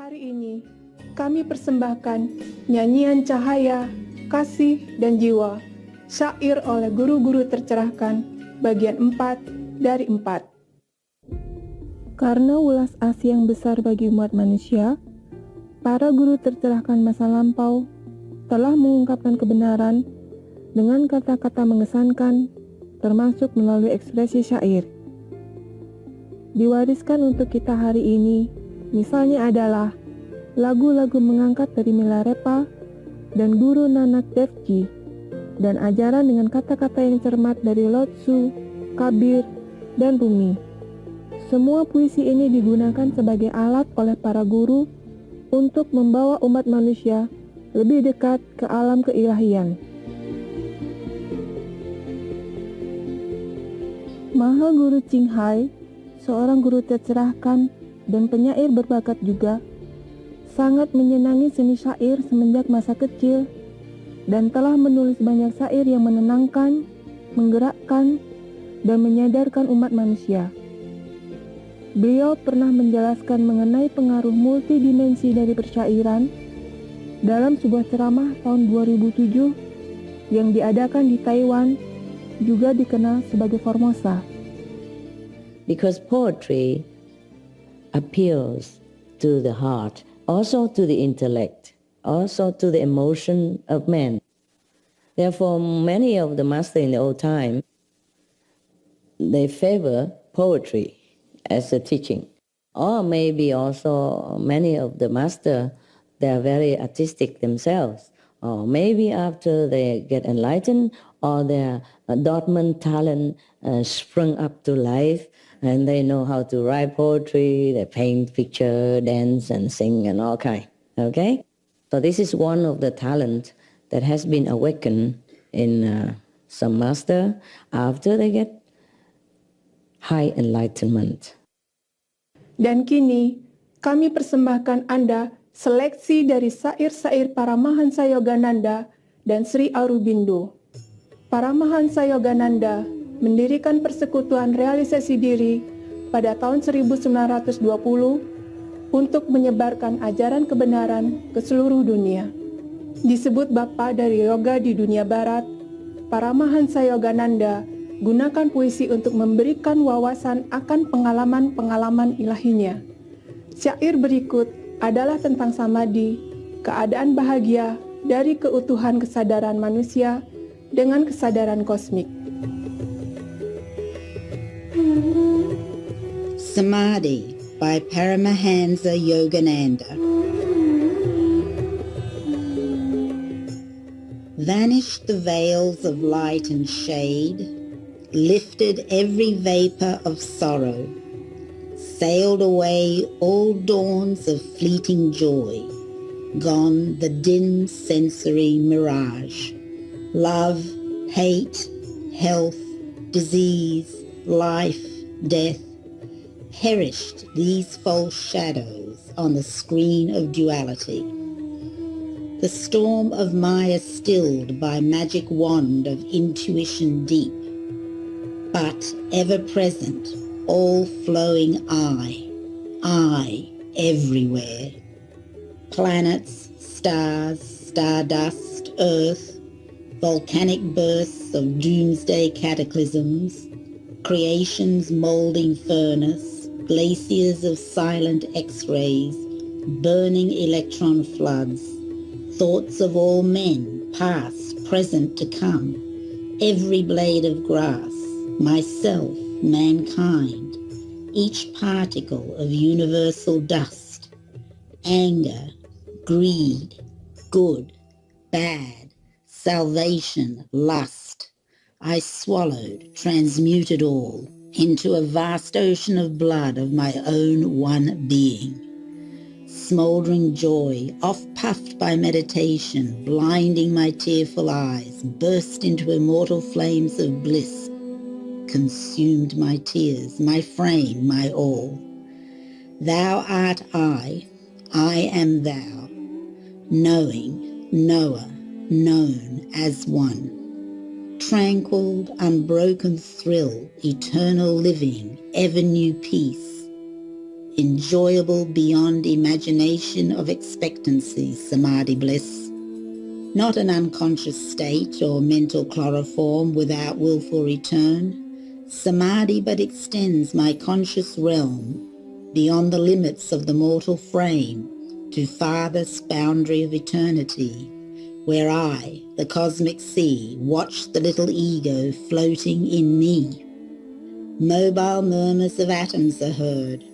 Hari ini, kami persembahkan nyanyian cahaya, kasih, dan jiwa, syair oleh guru-guru tercerahkan, bagian 4 dari 4. Karena ulas asih yang besar bagi umat manusia, para guru tercerahkan masa lampau telah mengungkapkan kebenaran dengan kata-kata mengesankan, termasuk melalui ekspresi syair. Diwariskan untuk kita hari ini, misalnya adalah lagu-lagu mengangkat dari Milarepa dan Guru Nanak Dev Ji, dan ajaran dengan kata-kata yang cermat dari Lotsu, Kabir, dan Rumi. Semua puisi ini digunakan sebagai alat oleh para guru untuk membawa umat manusia lebih dekat ke alam keilahian. Mahal Guru Ching Hai, seorang guru tercerahkan dan penyair berbakat juga, sangat menyenangi seni syair semenjak masa kecil dan telah menulis banyak syair yang menenangkan, menggerakkan, dan menyadarkan umat manusia. Beliau pernah menjelaskan mengenai pengaruh multidimensi dari persyairan dalam sebuah ceramah tahun 2007 yang diadakan di Taiwan, juga dikenal sebagai Formosa. Because poetry appeals to the heart, also to the intellect, also to the emotion of man. Therefore, many of the masters in the old time, they favor poetry as a teaching. Or maybe also many of the masters, they are very artistic themselves. Or maybe after they get enlightened, or their dormant talent sprung up to life, and they know how to write poetry, they paint picture, dance and sing and all kind. Okay? So this is one of the talent that has been awakened in some master after they get high enlightenment. Dan kini, kami persembahkan Anda seleksi dari syair-syair Paramahansa Yogananda dan Sri Aurobindo. Paramahansa Yogananda mendirikan persekutuan realisasi diri pada tahun 1920 untuk menyebarkan ajaran kebenaran ke seluruh dunia. Disebut bapa dari yoga di dunia barat, Paramahansa Yogananda gunakan puisi untuk memberikan wawasan akan pengalaman-pengalaman ilahinya. Syair berikut adalah tentang samadhi, keadaan bahagia dari keutuhan kesadaran manusia dengan kesadaran kosmik. Samadhi by Paramahansa Yogananda. Vanished the veils of light and shade, lifted every vapor of sorrow, sailed away all dawns of fleeting joy, gone the dim sensory mirage. Love, hate, health, disease, life, death, perished these false shadows on the screen of duality. The storm of Maya stilled by magic wand of intuition deep, but ever present, all-flowing I everywhere. Planets, stars, stardust, earth, volcanic bursts of doomsday cataclysms, creation's molding furnace, glaciers of silent X-rays, burning electron floods, thoughts of all men, past, present, to come, every blade of grass, myself, mankind, each particle of universal dust, anger, greed, good, bad, salvation, lust, I swallowed, transmuted all into a vast ocean of blood of my own one being. Smoldering joy, off-puffed by meditation, blinding my tearful eyes, burst into immortal flames of bliss, consumed my tears, my frame, my all. Thou art I am thou, knowing, knower, known as one. Tranquil, unbroken thrill, eternal living, ever new peace. enjoyable beyond imagination of expectancy, samadhi bliss. Not an unconscious state or mental chloroform without willful return. Samadhi but extends my conscious realm beyond the limits of the mortal frame to farthest boundary of eternity, where I, the cosmic sea, watch the little ego floating in me. Mobile murmurs of atoms are heard.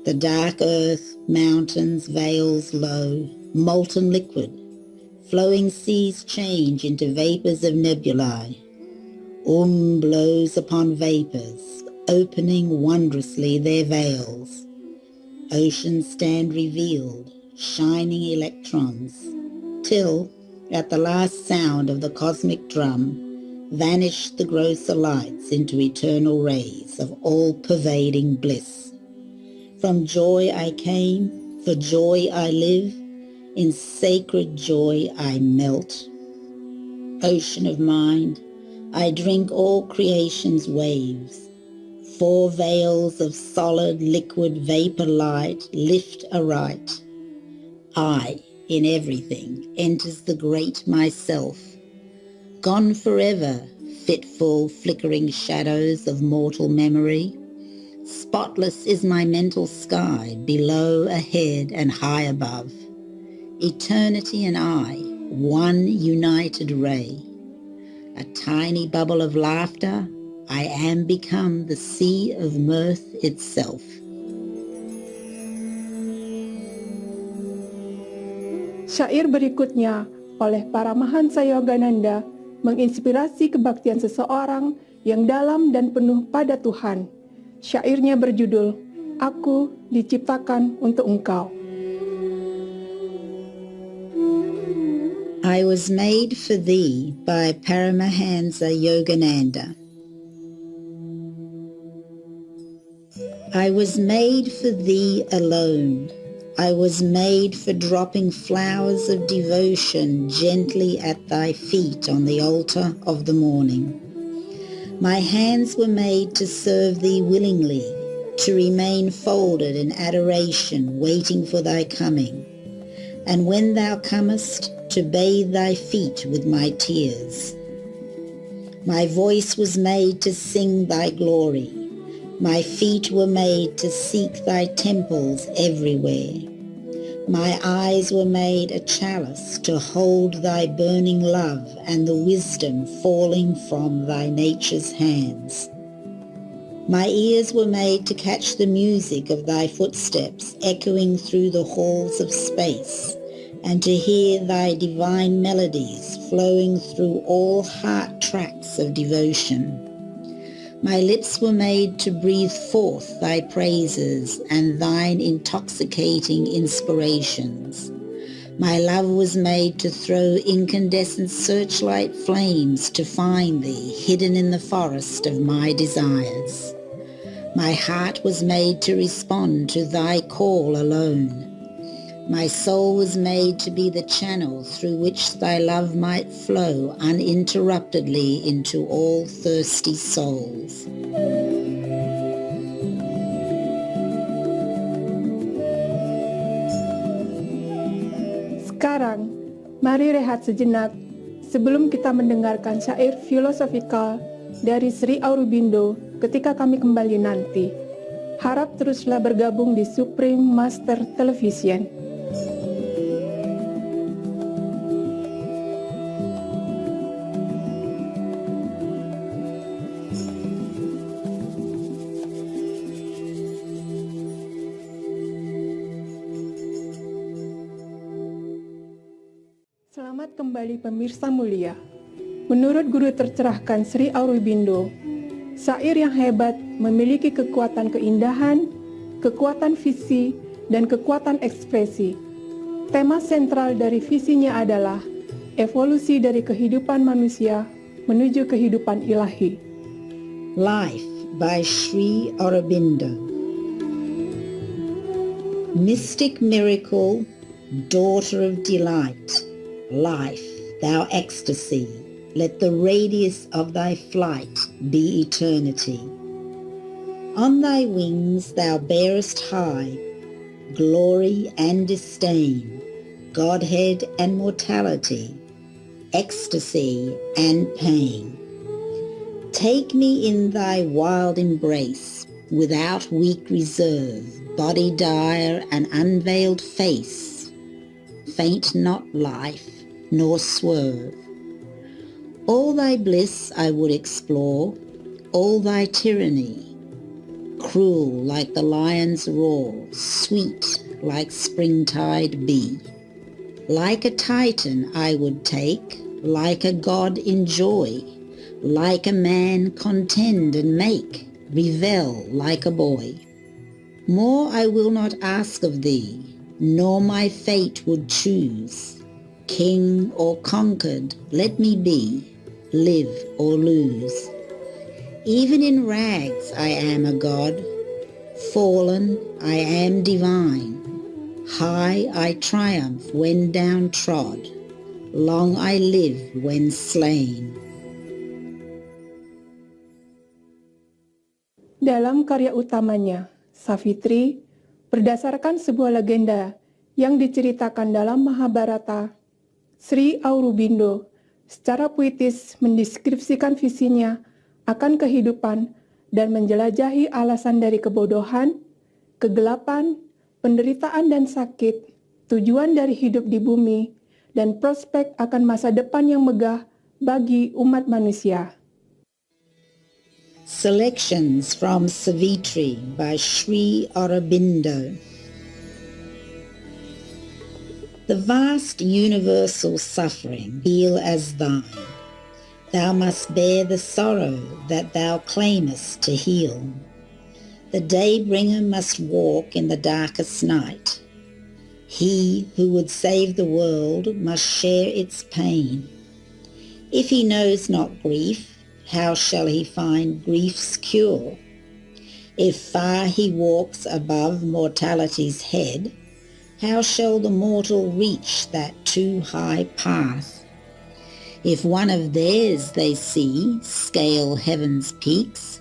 The dark earth, mountains, vales low, molten liquid. Flowing seas change into vapors of nebulae. Blows upon vapors, opening wondrously their veils. Oceans stand revealed, shining electrons, till, at the last sound of the cosmic drum, vanish the grosser lights into eternal rays of all-pervading bliss. From joy I came, for joy I live, in sacred joy I melt. Ocean of mind, I drink all creation's waves. 4 veils of solid liquid vapor light lift aright. I, in everything, enters the great myself. Gone forever, fitful, flickering shadows of mortal memory. Spotless is my mental sky, below, ahead, and high above. Eternity and I, one united ray. A tiny bubble of laughter, I am become the sea of mirth itself. Syair berikutnya oleh Paramahansa Yogananda menginspirasi kebaktian seseorang yang dalam dan penuh pada Tuhan. Syairnya berjudul, Aku Diciptakan Untuk Engkau. I was made for thee by Paramahansa Yogananda. I was made for thee alone. I was made for dropping flowers of devotion gently at thy feet on the altar of the morning. My hands were made to serve thee willingly, to remain folded in adoration, waiting for thy coming. And when thou comest, to bathe thy feet with my tears. My voice was made to sing thy glory. My feet were made to seek thy temples everywhere. My eyes were made a chalice to hold thy burning love and the wisdom falling from thy nature's hands. My ears were made to catch the music of thy footsteps echoing through the halls of space, and to hear thy divine melodies flowing through all heart tracks of devotion. My lips were made to breathe forth thy praises and thine intoxicating inspirations. My love was made to throw incandescent searchlight flames to find thee hidden in the forest of my desires. My heart was made to respond to thy call alone. My soul was made to be the channel through which thy love might flow uninterruptedly into all thirsty souls. Sekarang, mari rehat sejenak sebelum kita mendengarkan syair filosofikal dari Sri Aurobindo ketika kami kembali nanti. Harap teruslah bergabung di Supreme Master Television. Selamat kembali pemirsa mulia. Menurut guru tercerahkan Sri Aurobindo, syair yang hebat memiliki kekuatan keindahan, kekuatan visi, dan kekuatan ekspresi. Tema sentral dari visinya adalah evolusi dari kehidupan manusia menuju kehidupan ilahi. Life by Sri Aurobindo. Mystic miracle, daughter of delight, life, thou ecstasy, let the radius of thy flight be eternity. On thy wings thou bearest high glory and disdain, Godhead and mortality, ecstasy and pain. Take me in thy wild embrace, without weak reserve, body dire and unveiled face, faint not life, nor swerve. All thy bliss I would explore, all thy tyranny, cruel like the lion's roar, sweet like springtide bee. Like a Titan I would take, like a god enjoy, like a man contend and make, revel like a boy. More I will not ask of thee, nor my fate would choose. King or conquered, let me be, live or lose. Even in rags I am a god, fallen I am divine. High I triumph when downtrod, long I live when slain. Dalam karya utamanya, Savitri, berdasarkan sebuah legenda yang diceritakan dalam Mahabharata, Sri Aurobindo secara puitis mendeskripsikan visinya akan kehidupan dan menjelajahi alasan dari kebodohan, kegelapan, penderitaan dan sakit, tujuan dari hidup di bumi, dan prospek akan masa depan yang megah bagi umat manusia. Selections from Savitri by Sri Aurobindo. The vast universal suffering feel as thine. Thou must bear the sorrow that thou claimest to heal. The day-bringer must walk in the darkest night. He who would save the world must share its pain. If he knows not grief, how shall he find grief's cure? If far he walks above mortality's head, how shall the mortal reach that too high path? If one of theirs they see scale heaven's peaks,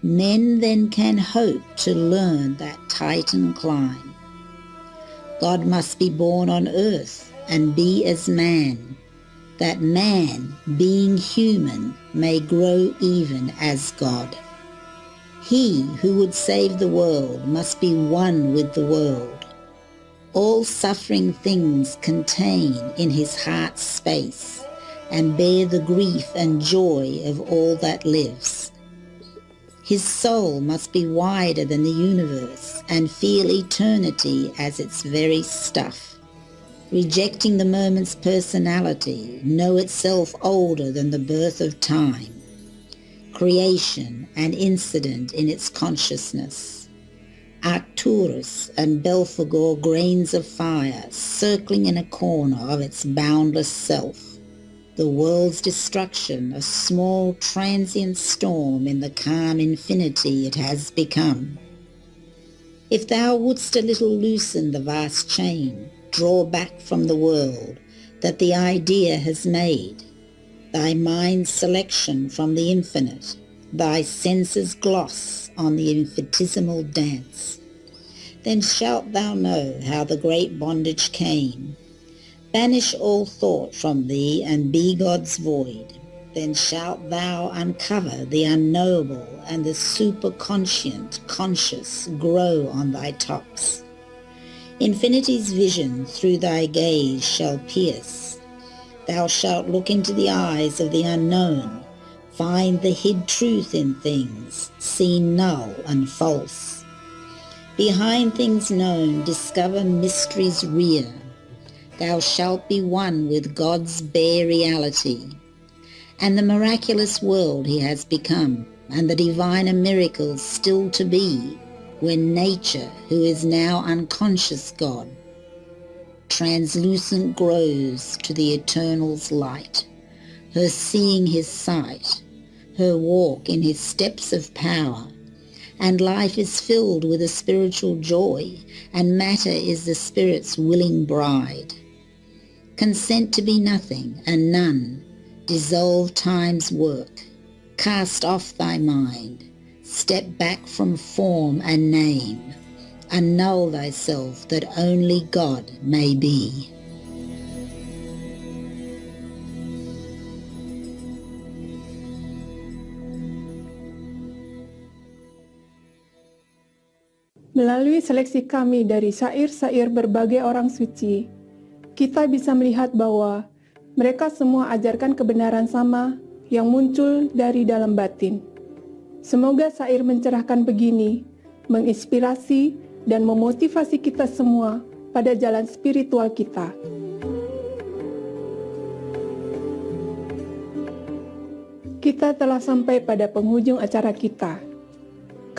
men then can hope to learn that Titan climb. God must be born on earth and be as man, that man, being human, may grow even as God. He who would save the world must be one with the world. All suffering things contain in his heart's space and bear the grief and joy of all that lives. His soul must be wider than the universe and feel eternity as its very stuff. Rejecting the moment's personality, know itself older than the birth of time, creation and incident in its consciousness. Arcturus and Belphegor grains of fire circling in a corner of its boundless self. The world's destruction, a small transient storm in the calm infinity it has become. If thou wouldst a little loosen the vast chain, draw back from the world that the idea has made, thy mind's selection from the infinite, thy senses' gloss on the infinitesimal dance, then shalt thou know how the great bondage came. Banish all thought from thee and be God's void, then shalt thou uncover the unknowable and the superconscient conscious grow on thy tops. Infinity's vision through thy gaze shall pierce. Thou shalt look into the eyes of the unknown, find the hid truth in things, seen null and false. Behind things known discover mysteries rear. Thou shalt be one with God's bare reality, and the miraculous world he has become, and the diviner miracles still to be, when nature, who is now unconscious God, translucent grows to the eternal's light, her seeing his sight, her walk in his steps of power, and life is filled with a spiritual joy, and matter is the spirit's willing bride. Consent to be nothing and none, dissolve time's work, cast off thy mind, Step back from form and name. Annul thyself that only God may be. Melalui seleksi kami dari syair-syair berbagai orang suci, kita bisa melihat bahwa mereka semua ajarkan kebenaran sama yang muncul dari dalam batin. Semoga syair mencerahkan begini, menginspirasi dan memotivasi kita semua pada jalan spiritual kita. Kita telah sampai pada penghujung acara kita.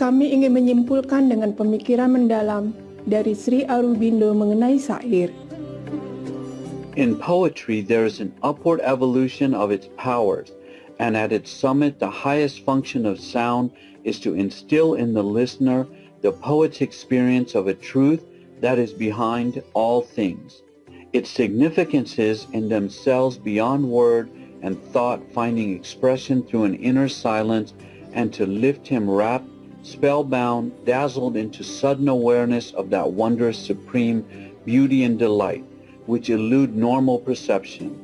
Kami ingin menyimpulkan dengan pemikiran mendalam dari Sri Aurobindo mengenai syair. In poetry, there is an upward evolution of its powers, and at its summit, the highest function of sound is to instill in the listener the poet's experience of a truth that is behind all things. Its significance is in themselves beyond word and thought, finding expression through an inner silence, and to lift him rapt, spellbound, dazzled into sudden awareness of that wondrous supreme beauty and delight which elude normal perception,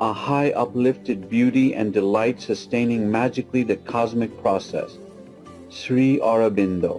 a high uplifted beauty and delight sustaining magically the cosmic process. Sri Aurobindo.